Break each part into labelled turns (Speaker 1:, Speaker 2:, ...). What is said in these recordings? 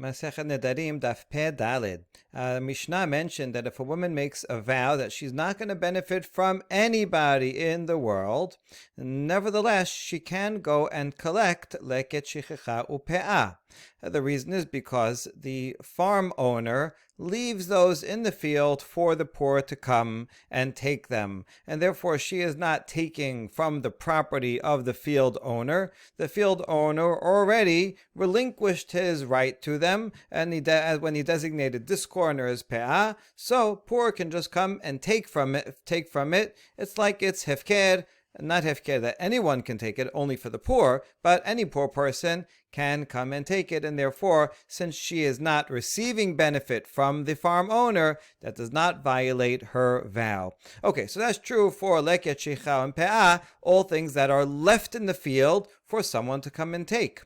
Speaker 1: Masechet Nedarim Daf Peh Daled. Mishnah mentioned that if a woman makes a vow that she's not going to benefit from anybody in the world, nevertheless she can go and collect leket shechecha upe'ah. The reason is because the farm owner leaves those in the field for the poor to come and take them, and therefore she is not taking from the property of the field owner. The field owner already relinquished his right to them, and when he designated this corner as pe'ah, so poor can just come and take from it. It's like it's hefker. Not hefker that anyone can take it, only for the poor, but any poor person can come and take it, and therefore, since she is not receiving benefit from the farm owner, that does not violate her vow. Okay, so that's true for leket shecha and pe'ah, all things that are left in the field for someone to come and take.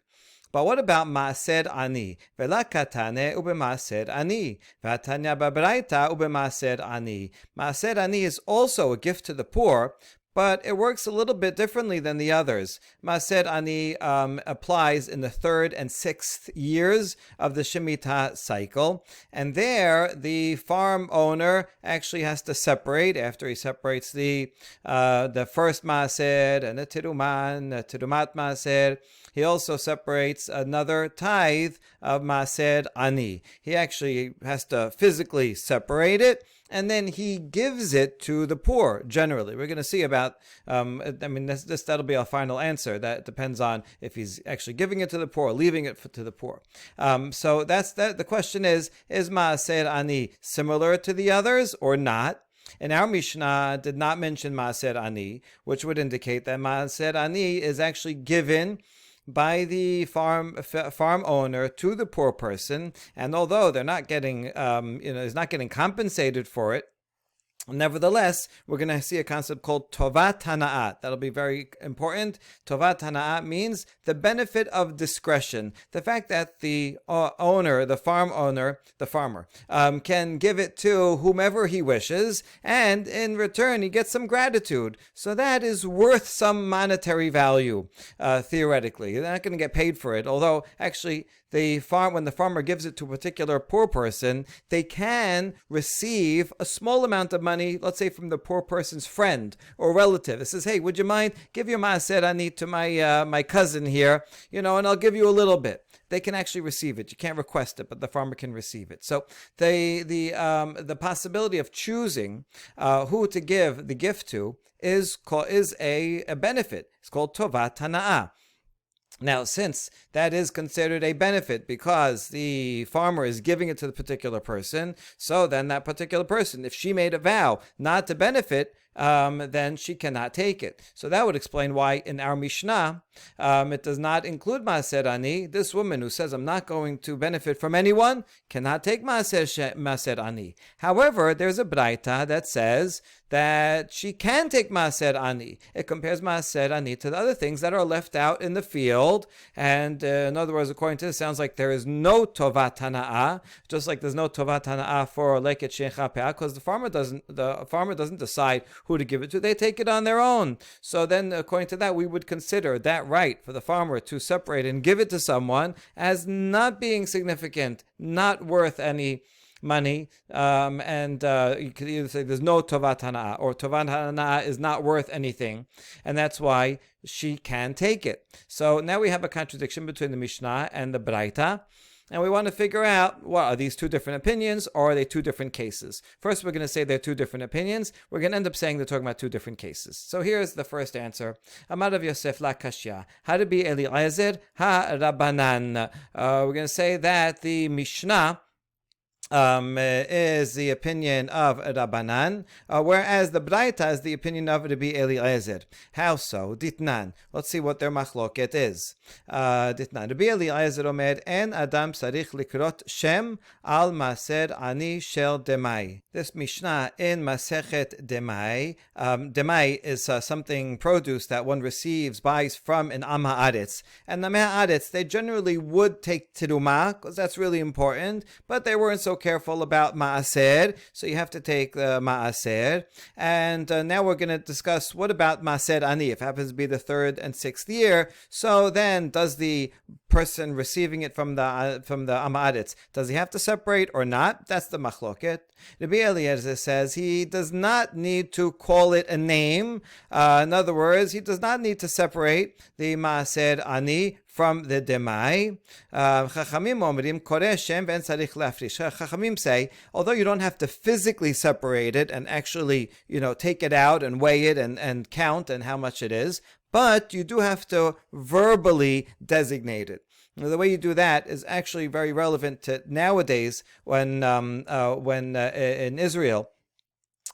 Speaker 1: But what about Maaser Ani? Vela katane ube Maaser Ani. Vatanya babraita ube Maaser Ani. Maaser Ani is also a gift to the poor, but it works a little bit differently than the others. Maaser Ani applies in the 3rd and 6th years of the Shemitah cycle. And there, the farm owner actually has to separate, after he separates the first Maaser and the Tirumat Maaser. He also separates another tithe of Maaser Ani. He actually has to physically separate it, and then he gives it to the poor, generally. We're going to see about, that'll be our final answer. That depends on if he's actually giving it to the poor or leaving it to the poor. So that's that. The question is Maaser Ani similar to the others or not? And our Mishnah did not mention Maaser Ani, which would indicate that Maaser Ani is actually given by the farm owner to the poor person, and although they're not getting, is not getting compensated for it, nevertheless, we're going to see a concept called Tovat Hana'at. That'll be very important. Tovat Hana'at means the benefit of discretion. The fact that the farmer, can give it to whomever he wishes, and in return he gets some gratitude. So that is worth some monetary value, theoretically. They're not going to get paid for it, although actually when the farmer gives it to a particular poor person, they can receive a small amount of money, let's say from the poor person's friend or relative. It says, hey, would you mind give your Maaser Ani to my cousin here, and I'll give you a little bit. They can actually receive it. You can't request it, but the farmer can receive it. So the possibility of choosing who to give the gift to is a benefit. It's called Tovat Hana'ah. Now, since that is considered a benefit because the farmer is giving it to the particular person, so then that particular person, if she made a vow not to benefit, then she cannot take it. So that would explain why in our Mishnah, it does not include Maaser Ani. This woman who says, I'm not going to benefit from anyone, cannot take Maaser Ani. However, there's a Braita that says that she can take Maaser Ani. It compares Maaser Ani to the other things that are left out in the field. And in other words, according to this, it sounds like there is no Tovat Hana'ah, just like there's no Tovat Hana'ah for leket shecha pe'ah, because the farmer doesn't decide who to give it to. They take it on their own. So then, according to that, we would consider that right for the farmer to separate and give it to someone as not being significant, not worth any money, and you could either say there's no Tovat Hana'ah, or Tovat Hana'ah is not worth anything, and that's why she can take it. So now we have a contradiction between the Mishnah and the Braita, and we want to figure out, are these two different opinions, or are they two different cases? First, we're going to say they're two different opinions. We're going to end up saying they're talking about two different cases. So here's the first answer. Amar Rav Yosef la kashya. Harabi Eliezer ha Rabbanan. We're going to say that the Mishnah is the opinion of Rabbanan, whereas the Braita is the opinion of Rabbi Eliezer. How so? Ditnan. Let's see what their machloket is. Ditnan. Rabbi Eliezer omer, en adam sarich likrot shem al Maaser Ani shel demai. This Mishnah in Masechet Demai. Demai is something produce that one buys from an Am Haaretz. And the Am Haaretz, they generally would take Tirumah, because that's really important, but they weren't so careful about maaser, so you have to take the maaser. And now we're going to discuss what about maaser ani, if it happens to be the 3rd and 6th year. So then, does the person receiving it from the amaretz, does he have to separate or not? That's the machloket. Rabbi Eliezer says he does not need to call it a name. In other words, he does not need to separate the maaser ani from the demai. Chachamim say, although you don't have to physically separate it and actually, take it out and weigh it and count and how much it is, but you do have to verbally designate it. Now, the way you do that is actually very relevant to nowadays when in Israel,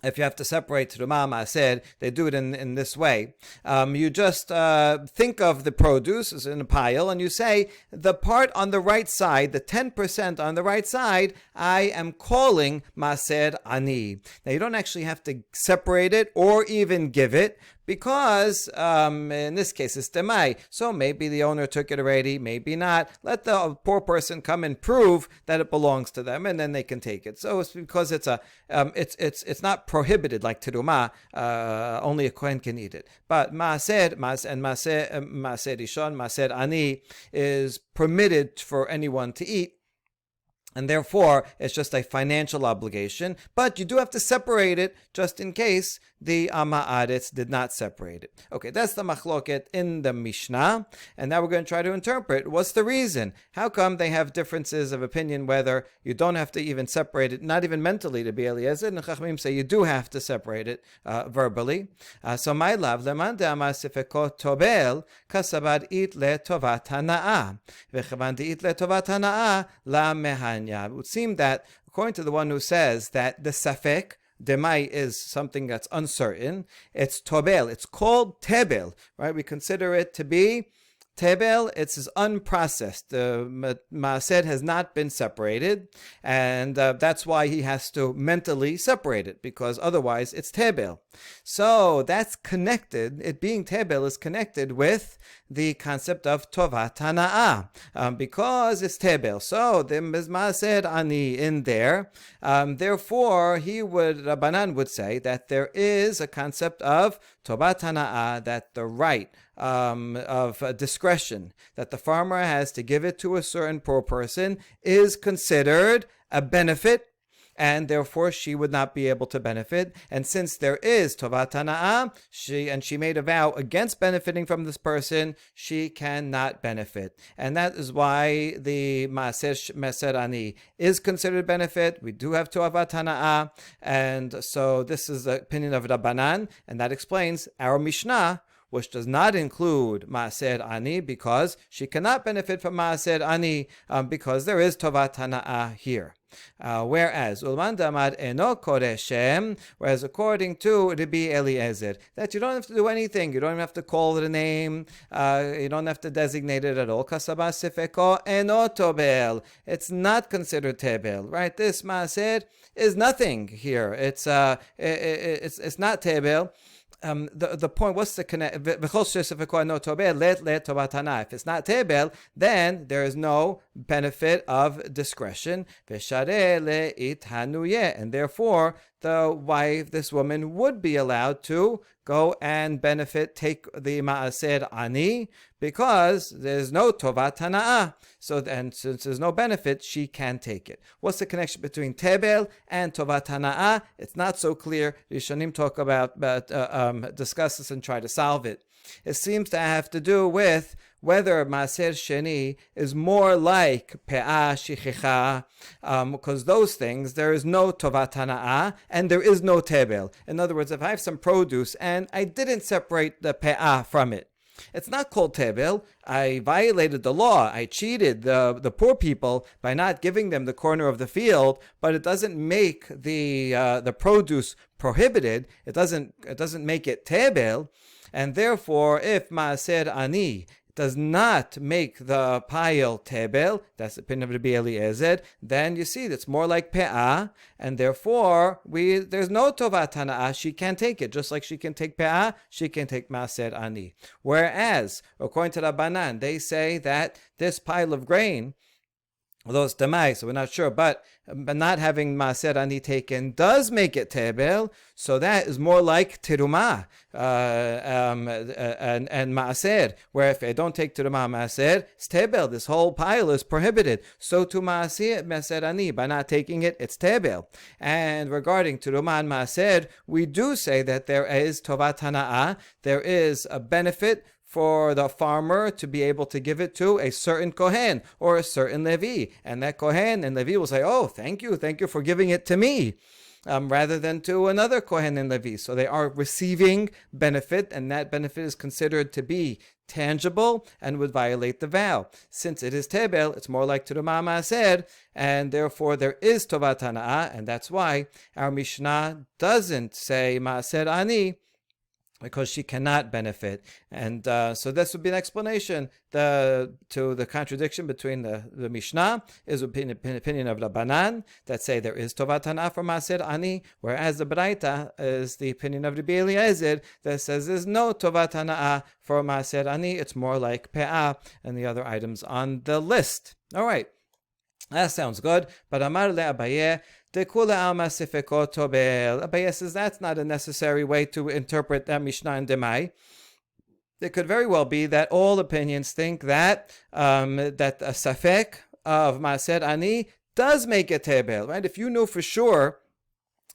Speaker 1: if you have to separate Terumah Maaser, they do it in this way. You just think of the produce as in a pile, and you say, the part on the right side, the 10% on the right side, I am calling Maaser Ani. Now, you don't actually have to separate it or even give it, because in this case it's demai. So maybe the owner took it already, maybe not. Let the poor person come and prove that it belongs to them, and then they can take it. So it's because it's not prohibited like terumah. Only a kohen can eat it. But maaser rishon, maaser ani is permitted for anyone to eat. And therefore, it's just a financial obligation. But you do have to separate it just in case the Haaretz did not separate it. Okay, that's the machloket in the Mishnah. And now we're going to try to interpret what's the reason. How come they have differences of opinion whether you don't have to even separate it, not even mentally, to be Eliezer, and Chachamim say you do have to separate it verbally. So my love, leman de'amar sefekot tobel, kasabad it le tovat hana'ah. Vechavan de'it le tovat hana'ah la mehan. It would seem that, according to the one who says that the safek, demai, is something that's uncertain, it's tobel, it's called tebel, right? We consider it to be tebel, it's unprocessed. The maaser has not been separated, and that's why he has to mentally separate it, because otherwise it's tebel. So that's connected, it being tebel is connected with the concept of tovat hana'ah, because it's tebel. So the maaser ani in there. Therefore, Rabbanan would say that there is a concept of tovat hana'ah, that the right of discretion that the farmer has to give it to a certain poor person is considered a benefit, and therefore she would not be able to benefit. And since there is tovat hana'ah, she made a vow against benefiting from this person, she cannot benefit. And that is why the maaser ani is considered benefit. We do have tovat hana'ah, and so this is the opinion of Rabbanan, and that explains our Mishnah, which does not include maaser ani, because she cannot benefit from maaser ani, because there is tovat hana'ah here. Whereas Ulman Damad Eno Koreshem, whereas according to Rabbi Eliezer, that you don't have to do anything, you don't even have to call it a name, you don't have to designate it at all. Kasaba Sefeko Eno Tobel, it's not considered tebel, right? This maaser is nothing here. It's not tebel. The point, what's the connect? If it's not tebel, then there is no benefit of discretion. And therefore, this woman would be allowed to go and benefit, take the maaser ani, because there's no tovat hana'ah. So then, since there's no benefit, she can take it. What's the connection between tebel and tovat hana'ah? It's not so clear. Rishonim talk about discuss this and try to solve it. It seems to have to do with whether maaser sheni is more like pe'ah shichicha, because those things, there is no tovat hana'ah and there is no tebel. In other words, if I have some produce and I didn't separate the pe'ah from it, it's not called tebel. I violated the law. I cheated the poor people by not giving them the corner of the field, but it doesn't make the produce prohibited. It doesn't make it tebel. And therefore, if maaser ani does not make the pile tebel, that's the opinion of Rabbi Eliezer, then you see it's more like pe'ah, and therefore there's no tovat hana'ah. She can take it, just like she can take pe'ah, she can take maaser ani. Whereas, according to Rabbanan, they say that this pile of grain those demai, so we're not sure, but not having maaser ani taken does make it tebel, so that is more like teruma and maaser, where if I don't take teruma maaser, it's tebel. This whole pile is prohibited. So to maaser ani, by not taking it, it's tebel. And regarding teruma and maaser, we do say that there is tovat hana'ah, there is a benefit for the farmer to be able to give it to a certain Kohen or a certain Levi. And that Kohen and Levi will say, oh, thank you for giving it to me, rather than to another Kohen and Levi. So they are receiving benefit, and that benefit is considered to be tangible and would violate the vow. Since it is Tebel, it's more like Teruma Maaser, and therefore there is Tovat Hana'ah, and that's why our Mishnah doesn't say Maaser Ani, because she cannot benefit. And so this would be an explanation to the contradiction between the Mishnah is an opinion of Rabbanan that say there is Tovat Hana'ah for Maaser Ani, whereas the Braita is the opinion of Rabbi Eliezer that says there's no Tovat Hana'ah for Maaser Ani, it's more like Pe'ah and the other items on the list. All right, that sounds good. But Amar le Abaye, Abaye says that's not a necessary way to interpret that Mishnah and Demai. It could very well be that all opinions think that that a safek of Maaser Ani does make it tebel, right? If you knew for sure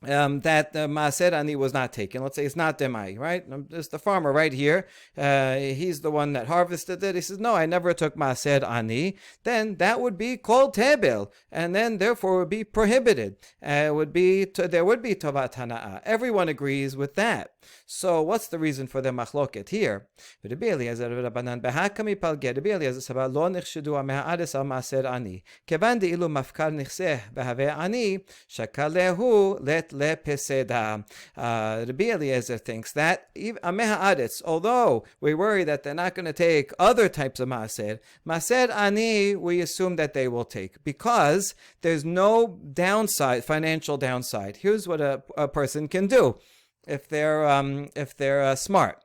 Speaker 1: that the Maaser Ani was not taken. Let's say it's not Demai, right? There's the farmer right here. He's the one that harvested it. He says, no, I never took Maaser Ani. Then that would be called Tebel, and then therefore would be prohibited. There would be Tovat Hana'ah. Everyone agrees with that. So what's the reason for the machloket here? Rabbi Eliezer thinks that although we worry that they're not going to take other types of maaser ani, we assume that they will take, because there's no downside, financial downside. Here's what a person can do if they're smart.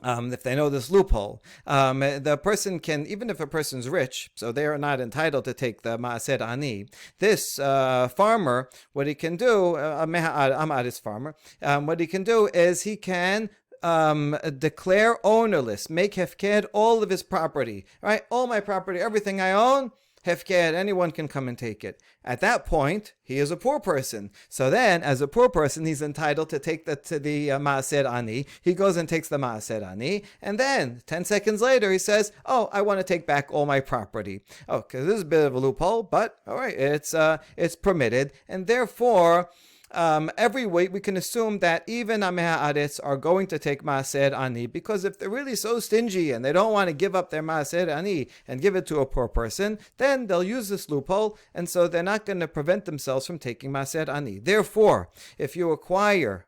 Speaker 1: If they know this loophole, the person can, even if a person's rich, so they are not entitled to take the maaser ani. This farmer, what he can do, Amaris farmer, what he can do is he can declare ownerless, make hefked all of his property, right? All my property, everything I own, hefked, anyone can come and take it. At that point, he is a poor person. So then, as a poor person, he's entitled to take the maaser ani. He goes and takes the maaser ani, and then 10 seconds later, he says, "Oh, I want to take back all my property." Okay, this is a bit of a loophole, but all right, it's permitted, and therefore, every week we can assume that even Amei Haaretz are going to take Maaser Ani, because if they're really so stingy and they don't want to give up their Maaser Ani and give it to a poor person, then they'll use this loophole, and so they're not going to prevent themselves from taking Maaser Ani. Therefore, if you acquire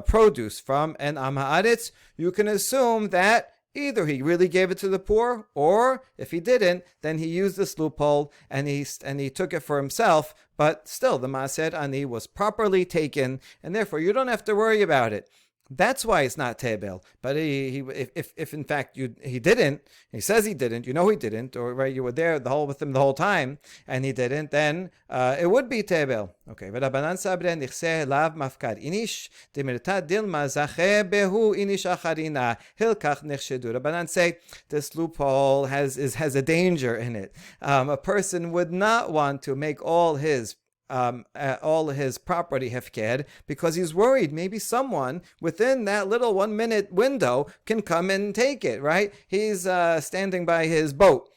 Speaker 1: produce from an Am Haaretz, you can assume that either he really gave it to the poor, or if he didn't, then he used this loophole and he took it for himself. But still, the Maaser Ani was properly taken, and therefore you don't have to worry about it. That's why it's not Tebel. But if in fact he didn't, he says he didn't, you know he didn't, or right, you were there with him the whole time, and he didn't, then it would be Tebel. Okay. Rabbanan sabre nichse lav mafkar inish demirta dilma zache behu inish acharina hilkach nechshedu. Rabbanan say this loophole has a danger in it. A person would not want to make all his property hefked, because he's worried maybe someone within that little 1 minute window can come and take it, right? He's standing by his boat,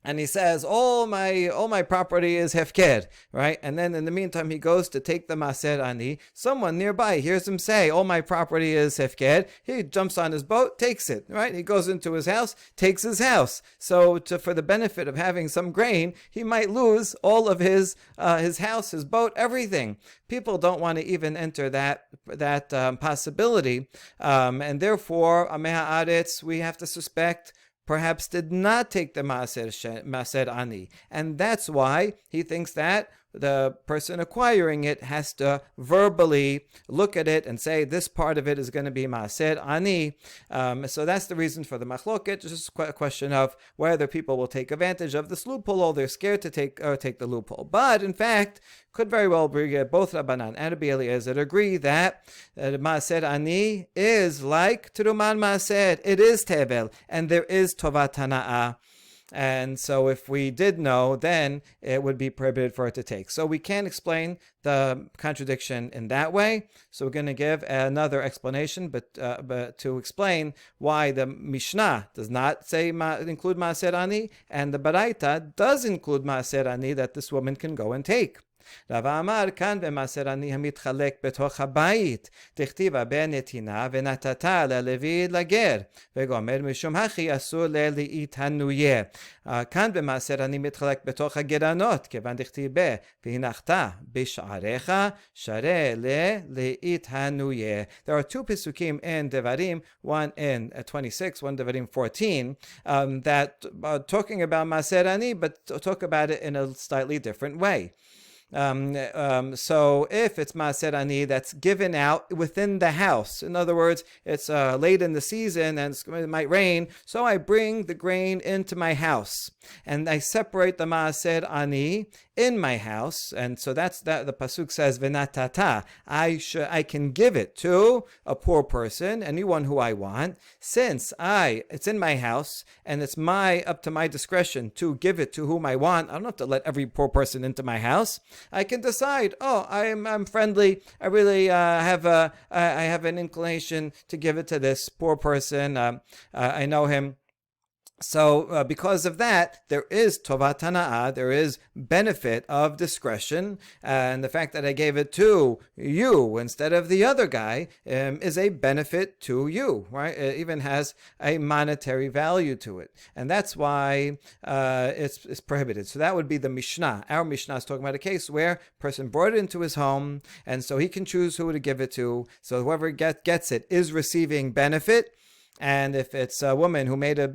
Speaker 1: and he says, all my property is hefked, right? And then in the meantime, he goes to take the Maaser Ani. Someone nearby hears him say, all my property is hefked. He jumps on his boat, takes it, right? He goes into his house, takes his house. So for the benefit of having some grain, he might lose all of his house, his boat, everything. People don't want to even enter that possibility. And therefore, Amei Haaretz, we have to suspect, perhaps did not take the Maaser Ani. And that's why he thinks that the person acquiring it has to verbally look at it and say, this part of it is going to be maaser ani. So that's the reason for the machloket. It's just a question of whether people will take advantage of this loophole or they're scared to take the loophole. But in fact, could very well be both Rabbanan and Rabbi Eliezer agree that maaser ani is like teruman maaser. It is tevel, and there is tovat hana'ah. And so if we did know, then it would be prohibited for it to take. So we can't explain the contradiction in that way. So we're going to give another explanation, but to explain why the Mishnah does not say include maaser ani, and the Baraita does include maaser ani that this woman can go and take. רב אמר כאן במעשר עני המתחלק בתוך הבית, דכתיב בנתינה ונתתה ללוי לגר, וגומר משום הכי אסור להתענויה. כאן במעשר עני מתחלק בתוך הגרנות, כיוון דכתיב והנחת בשעריך שרה להתענויה. There are two pisukim in Devarim, one in 26, one Devarim 14, that are talking about Maaser Ani, but talk about it in a slightly different way. So if it's maaser ani that's given out within the house, in other words, it's late in the season and it might rain, so I bring the grain into my house and I separate the maaser ani in my house, and so that's that. The pasuk says v'natata, I can give it to a poor person, anyone who I want, since it's in my house and it's up to my discretion to give it to whom I want. I don't have to let every poor person into my house. I can decide, I'm friendly, I really have an inclination to give it to this poor person, I know him. So because of that, there is tovat hana'ah, there is benefit of discretion, and the fact that I gave it to you instead of the other guy is a benefit to you, right? It even has a monetary value to it, and that's why it's prohibited. So that would be the Mishnah. Our Mishnah is talking about a case where a person brought it into his home, and so he can choose who to give it to. So whoever gets it is receiving benefit. And if it's a woman who made a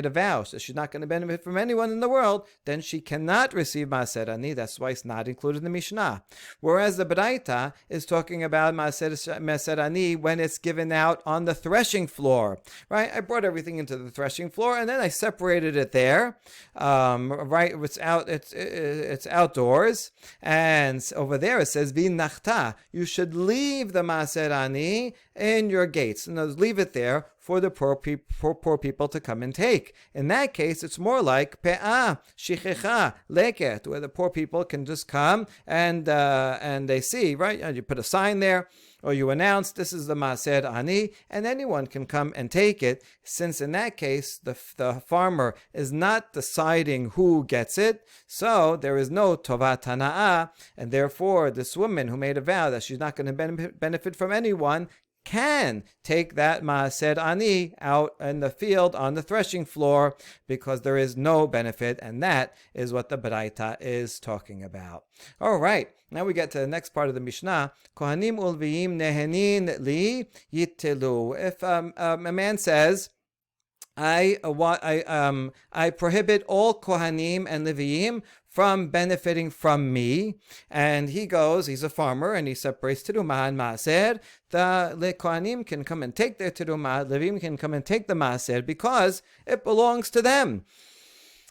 Speaker 1: vow, so she's not going to benefit from anyone in the world, then she cannot receive maaser ani. That's why it's not included in the Mishnah. Whereas the Baraita is talking about maaser ani when it's given out on the threshing floor, right? I brought everything into the threshing floor and then I separated it there, right? It's outdoors, and over there it says v'nachta. You should leave the maaser ani in your gates, and leave it there for the poor people to come and take. In that case, it's more like pe'ah, shichecha, leket, where the poor people can just come and they see, right? You put a sign there, or you announce this is the maaser ani, and anyone can come and take it, since in that case, the farmer is not deciding who gets it, so there is no tovat hana'ah, and therefore this woman who made a vow that she's not going to benefit from anyone can take that maaser ani out in the field on the threshing floor, because there is no benefit, and that is what the Baraita is talking about. All right, now we get to the next part of the Mishnah. Kohanim ulviim nehenin li yitelu. If a man says, I prohibit all Kohanim and Leviim from benefiting from me, and he's a farmer, and he separates Terumah and Maaser. The Kohanim can come and take their Terumah, Leviim can come and take the Maaser, because it belongs to them.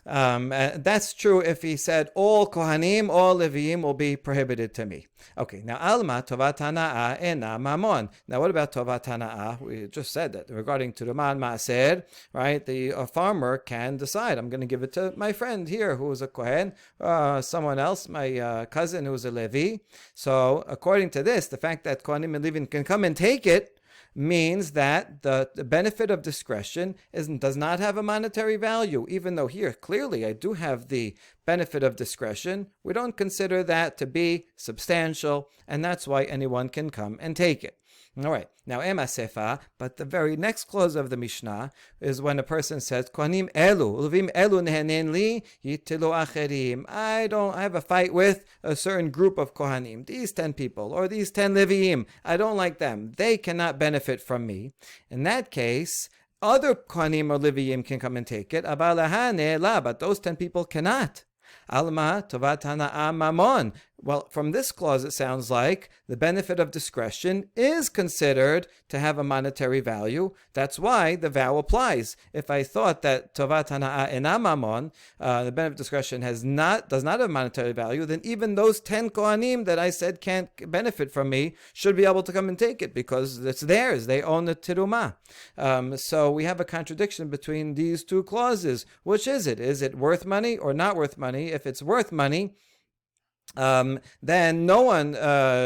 Speaker 1: That's true if he said all Kohanim, all Leviim will be prohibited to me. Okay, now Alma Tovat Hana'ah ena Mamon. Now what about Tovat Hana'ah? We just said that regarding Terumah and Maaser, right? The farmer can decide, I'm going to give it to my friend here who is a Kohen, someone else, my cousin who is a Levi. So according to this, the fact that Kohanim and Leviim can come and take it means that the benefit of discretion does not have a monetary value, even though here clearly I do have the benefit of discretion. We don't consider that to be substantial, and that's why anyone can come and take it. All right, now Ema Sefa, but the very next clause of the Mishnah is when a person says, Kohanim elu, Levim elu nehenen li, yitilu acherim. I have a fight with a certain group of Kohanim, these 10 people, or these 10 Leviim. I don't like them. They cannot benefit from me. In that case, other Kohanim or Leviim can come and take it, but those 10 people cannot. Alma tovat hana'a mamon. Well, from this clause, it sounds like the benefit of discretion is considered to have a monetary value. That's why the vow applies. If I thought that tovat hana'a ena mamon, the benefit of discretion does not have monetary value, then even those 10 kohanim that I said can't benefit from me should be able to come and take it because it's theirs. They own the tirumah. So we have a contradiction between these two clauses. Which is it? Is it worth money or not worth money? If it's worth money, then no one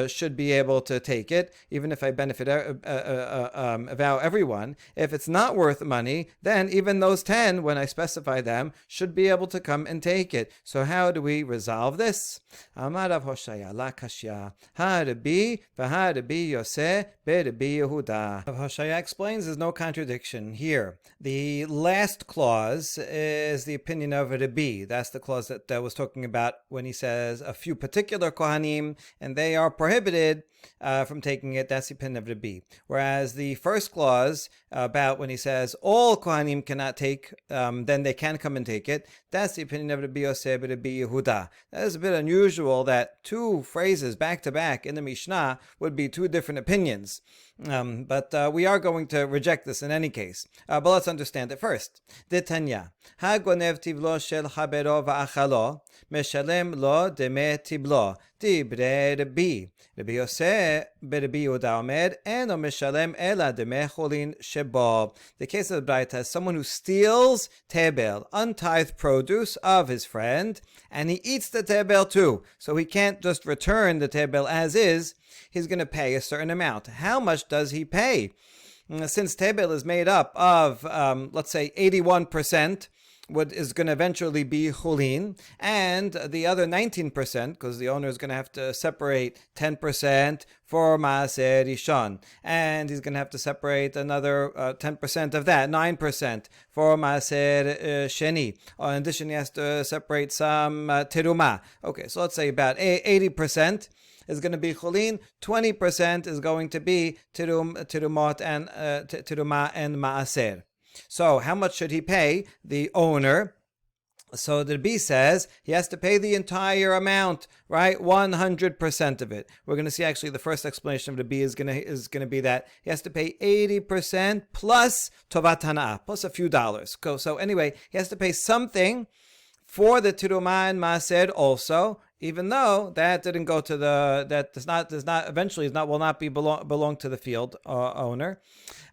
Speaker 1: should be able to take it, even if I benefit vow everyone. If it's not worth money, then even those 10, when I specify them, should be able to come and take it. So how do we resolve this? Amar Rav Hoshaya la kashya ha-Rabbi v'ha-Rabbi Yoseh be-Rabbi Yehuda. Rav Hoshaya explains there's no contradiction here. The last clause is the opinion of Rabbi. That's the clause that was talking about when he says a few particular kohanim, and they are prohibited from taking it. That's the opinion of Rabbi. Whereas the first clause about when he says all kohanim cannot take, then they can come and take it. That's the opinion of Rabbi Yosef and Rabbi Yehuda. That is a bit unusual that two phrases back to back in the Mishnah would be two different opinions. But we are going to reject this in any case. But let's understand it first. Detanya. Hagonev tivlo shel habero va'achalo meshalem lo deme tiblo dibre Rabbi. Rabbi Yosef Rabbi Yehuda omer eno meshalem ela deme cholin shebo. The case of the Braita is someone who steals tebel, untithed produce of his friend, and he eats the tebel too. So he can't just return the tebel as is. He's going to pay a certain amount. How much does he pay? Since tebel is made up of, let's say, 81%, what is going to eventually be chulin, and the other 19%, because the owner is going to have to separate 10% for maaser rishon, and he's going to have to separate another 10% of that, 9% for maaser sheni. In addition, he has to separate some terumah. Okay, so let's say about 80% is going to be chulin, 20% is going to be terumah and maaser. So how much should he pay the owner? So the Rabbi says he has to pay the entire amount, right? 100% of it. We're going to see actually the first explanation of the Rabbi is going to be that he has to pay 80% plus tovat hana'ah, plus a few dollars. So anyway, he has to pay something for the tirumah and maaser also, even though that didn't go to will not belong to the field owner.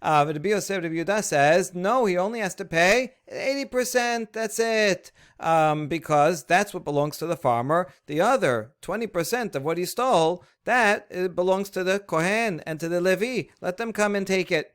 Speaker 1: Rabbi Yosef Rabbi Yehuda says no, he only has to pay 80%. That's it, because that's what belongs to the farmer. The other 20% of what he stole, that belongs to the Kohen and to the Levi. Let them come and take it.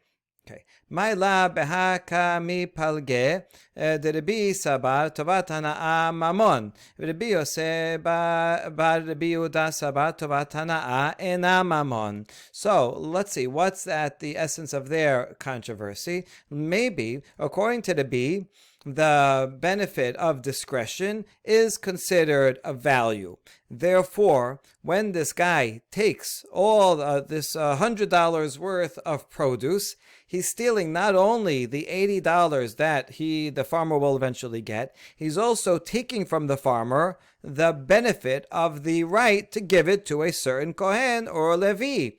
Speaker 1: Okay. Maila behaka mi palge de Rabbi sabar tovat hana'a mamon. Rabbi Yosef bar Rabbi Yehuda sabar tovat hana'a ena mamon. So let's see, what's the essence of their controversy? Maybe, according to Rabbi, the benefit of discretion is considered a value. Therefore, when this guy takes all this $100 worth of produce, he's stealing not only the $80 that the farmer will eventually get, he's also taking from the farmer the benefit of the right to give it to a certain Kohen or Levi.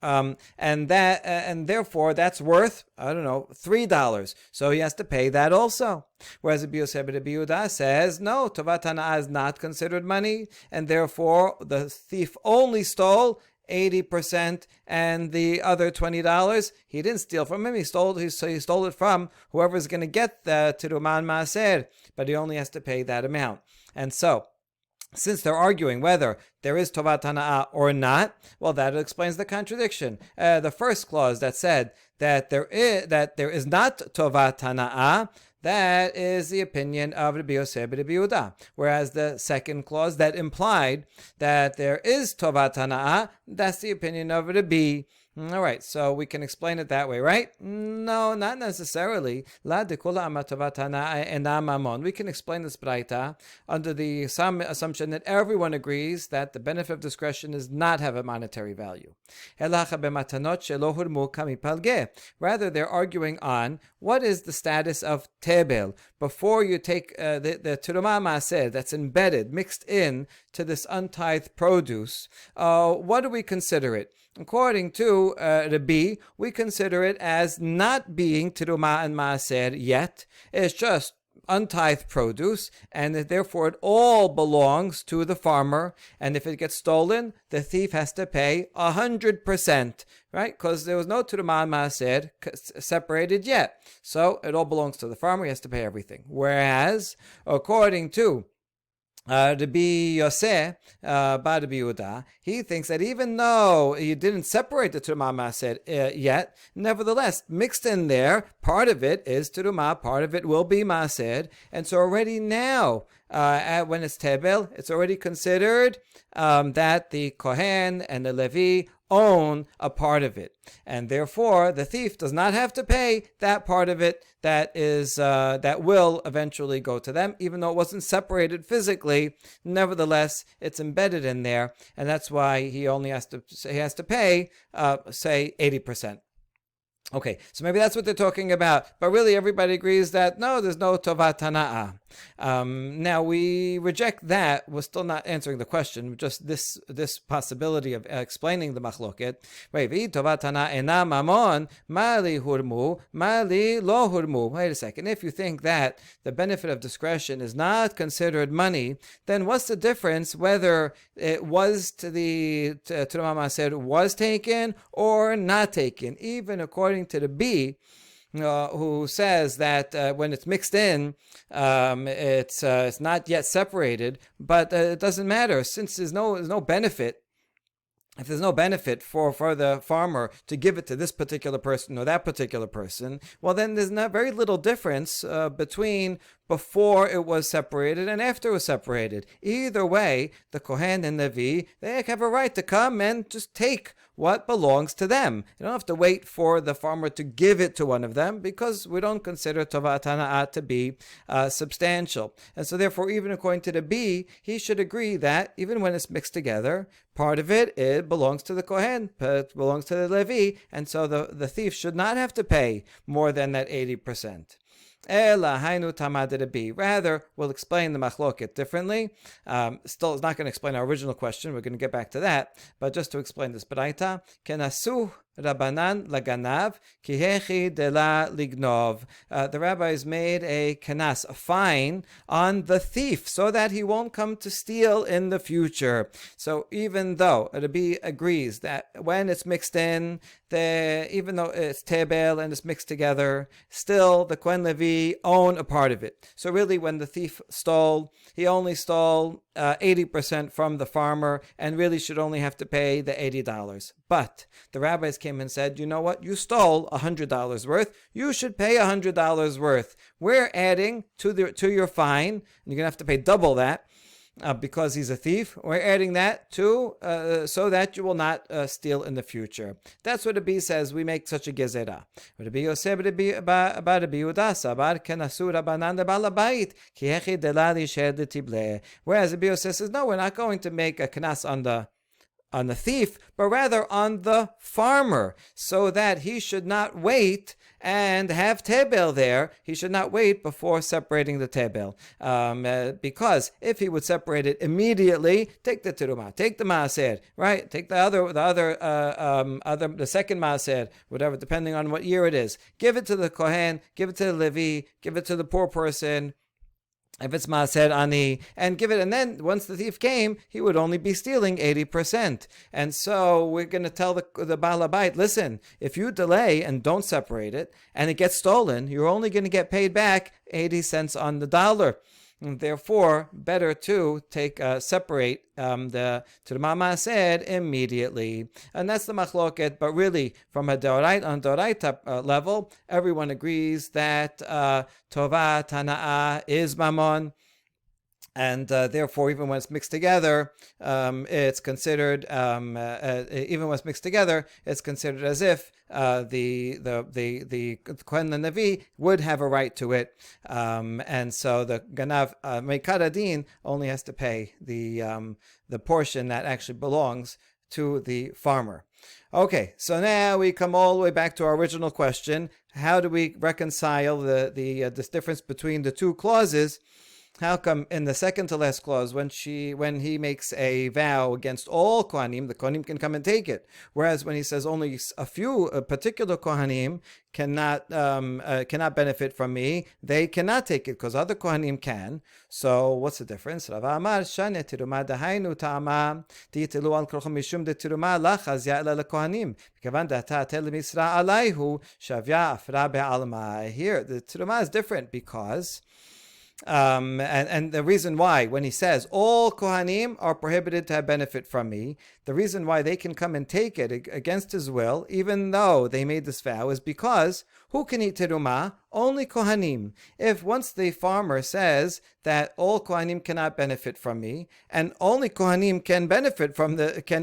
Speaker 1: And therefore that's worth, I don't know, $3. So he has to pay that also. Whereas Rabbi Yosef Rabbi Yehuda says, no, tovat hana'ah is not considered money, and therefore the thief only stole 80%, and the other $20 he didn't steal from him. He stole it from whoever's going to get the tirumah maaser, but he only has to pay that amount. And so, since they're arguing whether there is tovat hana'ah or not, well, that explains the contradiction. The first clause that said that there is not tovat hana'ah, that is the opinion of Rabbi Yosef Rabbi Yehuda. Whereas the second clause that implied that there is tovat hana'ah, that's the opinion of Rabbi. All right, so we can explain it that way, right? No, not necessarily. La dekula amatovatana ena mamon. We can explain this braita under the assumption that everyone agrees that the benefit of discretion does not have a monetary value. Rather, they're arguing on what is the status of tebel before you take the terumah maaser that's embedded, mixed in to this untithed produce. What do we consider it? According to Rabbi, we consider it as not being terumah and maaser yet. It's just untithed produce, and therefore it all belongs to the farmer. And if it gets stolen, the thief has to pay 100%, right? Because there was no terumah and maaser separated yet. So it all belongs to the farmer. He has to pay everything. Whereas, according to Rabbi Yosef, Bar Rabbi Yehuda, he thinks that even though you didn't separate the Terumah Maaser yet, nevertheless, mixed in there, part of it is Terumah, part of it will be Maaser, and so already now, when it's Tebel, it's already considered that the Kohen and the Levi own a part of it, and therefore the thief does not have to pay that part of it that is that will eventually go to them, even though it wasn't separated physically. Nevertheless, it's embedded in there, and that's why he has to pay say 80%. Okay, so maybe that's what they're talking about, but really everybody agrees that no, there's no tovat hana'ah. Now we reject that. We're still not answering the question, just this possibility of explaining the machloket. Wait, tovat hana'ah ena mamon, mali hurmu, mali lo hurmu. Wait a second. If you think that the benefit of discretion is not considered money, then what's the difference whether it was to the Terumah Maaser was taken or not taken? Even according to the B, who says that when it's mixed in, it's not yet separated, but it doesn't matter since there's no benefit. If there's no benefit for the farmer to give it to this particular person or that particular person, well, then there's not very little difference between before it was separated and after it was separated. Either way, the Kohen and Levi, they have a right to come and just take what belongs to them. You don't have to wait for the farmer to give it to one of them, because we don't consider tovat hana'ah to be substantial. And so therefore, even according to the B, he should agree that even when it's mixed together, part of it belongs to the Kohen, it belongs to the Levi, and so the thief should not have to pay more than that 80%. Rather, we'll explain the machloket differently. Still, it's not going to explain our original question. We're going to get back to that. But just to explain this braita, kenasu Rabbanan laganav kihechi de la lignov. The rabbis made a kenas, a fine, on the thief so that he won't come to steal in the future. So even though Rabbi agrees that when it's mixed in, even though it's tebel and it's mixed together, still the Kohen Levi own a part of it. So really, when the thief stole, he only stole 80% from the farmer, and really should only have to pay the $80. But the rabbis came and said, you know what? You stole $100 worth. You should pay $100 worth. We're adding to your fine, and you're going to have to pay double that. Because he's a thief, we're adding that to so that you will not steal in the future. That's what the B says. We make such a gezerah. Whereas the B says, no, we're not going to make a kenas on the thief, but rather on the farmer, so that he should not wait and have tebel there. He should not wait before separating the tebel, because if he would separate it immediately, take the terumah, take the maaser, right? Take the second maaser, whatever, depending on what year it is. Give it to the Kohen, give it to the Levi, give it to the poor person. If it's maaser ani, and give it, and then once the thief came, he would only be stealing 80%. And so we're going to tell the Baal Habayit, listen, if you delay and don't separate it, and it gets stolen, you're only going to get paid back 80 cents on the dollar. And therefore, better to separate the Terumah Maaser immediately. And that's the machloket, but really, from a doraita level, everyone agrees that Tovat Hana'ah is Mammon. And therefore, even when it's mixed together, it's considered even when it's mixed together, it's considered as if the Kohen and Navi would have a right to it, and so the Ganav Meikad Adin only has to pay the portion that actually belongs to the farmer. Okay, so now we come all the way back to our original question: how do we reconcile this difference between the two clauses? How come in the second to last clause, when he makes a vow against all Kohanim, the Kohanim can come and take it, whereas when he says only a few particular Kohanim cannot benefit from me, they cannot take it because other Kohanim can. So what's the difference? Rav Amar shane tiruma dahainu ta'ama ti'tilu al kolchem mishum de tiruma lachaz ya'la lekohanim b'kavan data tel misra alayhu shavya afra be'alma. Here the tiruma is different because and the reason why, when he says all Kohanim are prohibited to have benefit from me, the reason why they can come and take it against his will, even though they made this vow, is because who can eat terumah? Only Kohanim. If once the farmer says that all Kohanim cannot benefit from me, and only Kohanim can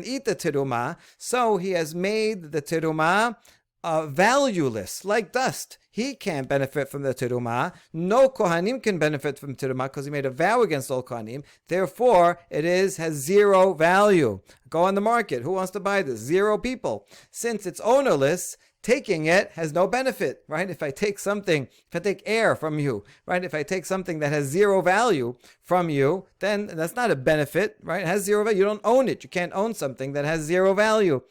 Speaker 1: eat the terumah, so he has made the terumah valueless, like dust. He can't benefit from the terumah. No Kohanim can benefit from terumah because he made a vow against all Kohanim. Therefore, has zero value. Go on the market. Who wants to buy this? 0 people. Since it's ownerless, taking it has no benefit, right? If I take air from you, right? If I take something that has 0 value from you, then that's not a benefit, right? It has 0 value. You don't own it. You can't own something that has 0 value.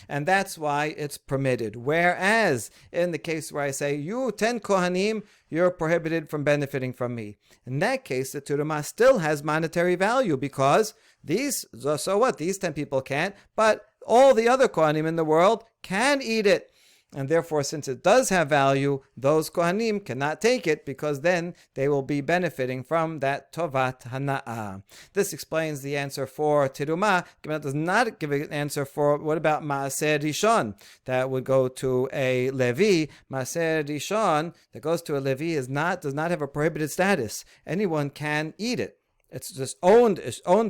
Speaker 1: And that's why it's permitted. Whereas in the case where I say, you 10 Kohanim, you're prohibited from benefiting from me. In that case, the terumah still has monetary value because so what? These 10 people can't, but all the other Kohanim in the world can eat it. And therefore, since it does have value, those Kohanim cannot take it because then they will be benefiting from that Tovat Hana'ah. This explains the answer for Terumah. Gemara does not give an answer for what about Ma'aser Rishon? That would go to a Levi. Ma'aser Rishon that goes to a Levi does not have a prohibited status. Anyone can eat it. It's just owned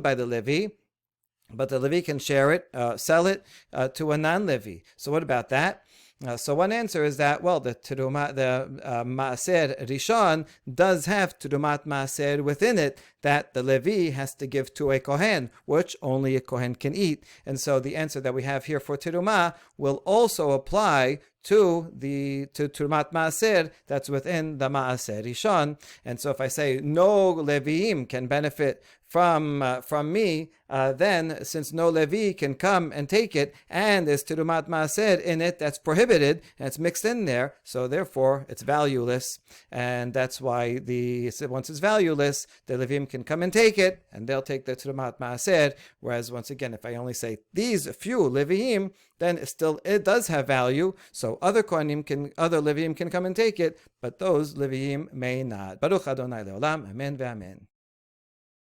Speaker 1: by the Levi. But the Levi can share it, sell it to a non-Levi. So what about that? So one answer is that, well, the Ma'aser Rishon does have Terumat Ma'aser within it that the Levi has to give to a Kohen, which only a Kohen can eat. And so the answer that we have here for Terumah will also apply to Terumat Ma'aser that's within the Ma'aser Rishon. And so if I say no Leviim can benefit from me, then since no Levi can come and take it, and there's Terumat Ma'aser in it that's prohibited, and it's mixed in there, so therefore it's valueless. And that's why once it's valueless, the Levim can come and take it, and they'll take the Terumat Ma'aser. Whereas once again, if I only say these few Leviim, then it does have value. So other Levim can come and take it, but those Leviim may not. Baruch Adonai Leolam. Amen ve'amen.